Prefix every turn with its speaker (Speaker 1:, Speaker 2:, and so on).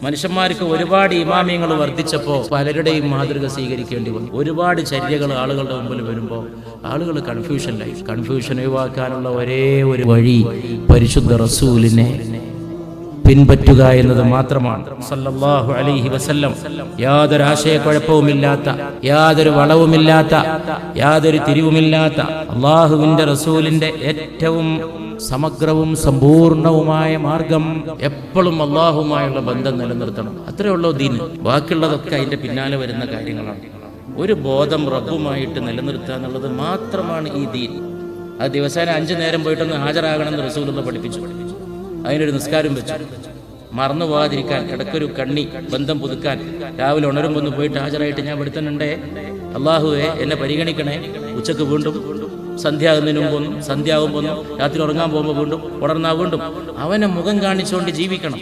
Speaker 1: മനുഷ്യന്മാർക്ക് ഒരുപാട് ഇമാമിയങ്ങൾ വർദ്ധിച്ചപ്പോൾ പലരുടെയും മാതൃക സ്വീകരിക്കേണ്ടി വന്നു. ഒരുപാട് ചര്യകൾ ആളുകളുടെ മുമ്പിൽ വരുമ്പോൾ ആളുകൾ കൺഫ്യൂഷനിലായി. കൺഫ്യൂഷൻ ഒഴിവാക്കാനുള്ള ഒരേ ഒരു വഴി പരിശുദ്ധ റസൂലിനെ പിൻപറ്റുക എന്നത് മാത്രമാണ്. സല്ലല്ലാഹു അലൈഹി വസല്ലം യാതൊരു ആശയക്കുഴപ്പവുമില്ലാത്ത, യാതൊരു വളവുമില്ലാത്ത, യാതൊരു തിരിവുമില്ലാത്ത അള്ളാഹുവിന്റെ റസൂലിന്റെ ഏറ്റവും സമഗ്രവും സമ്പൂർണവുമായ മാർഗം എപ്പോഴും അള്ളാഹുമായുള്ള ബന്ധം നിലനിർത്തണം. അത്രേ ഉള്ളൂ ദീന്. ബാക്കിയുള്ളതൊക്കെ അതിന്റെ പിന്നാലെ വരുന്ന കാര്യങ്ങളാണ്. ഒരു ബോധം റബ്ബുമായിട്ട് നിലനിർത്തുക എന്നുള്ളത് മാത്രമാണ് ഈ ദീൻ. അത് ദിവസേന 5 നേരം പോയിട്ടൊന്ന് ഹാജരാകണമെന്ന് റസൂലുള്ള പഠിപ്പിച്ചു. അതിനൊരു നിസ്കാരം വെച്ചു. മറന്നു പോകാതിരിക്കാൻ, ഇടയ്ക്കൊരു കണ്ണി ബന്ധം പുതുക്കാൻ, രാവിലെ ഉണരുമ്പോൾ ഒന്ന് പോയിട്ട് ഹാജരായിട്ട് ഞാൻ പെടുത്തുന്നുണ്ടേ, അള്ളാഹുവെ എന്നെ പരിഗണിക്കണേ. ഉച്ചക്ക് വീണ്ടും, സന്ധ്യാകുന്നതിന് മുമ്പൊന്നും, സന്ധ്യാകുമ്പോൾ ഒന്നും, രാത്രി ഉറങ്ങാൻ പോകുമ്പോൾ വീണ്ടും, ഉണർന്നാൽ വീണ്ടും അവനെ മുഖം കാണിച്ചുകൊണ്ട് ജീവിക്കണം.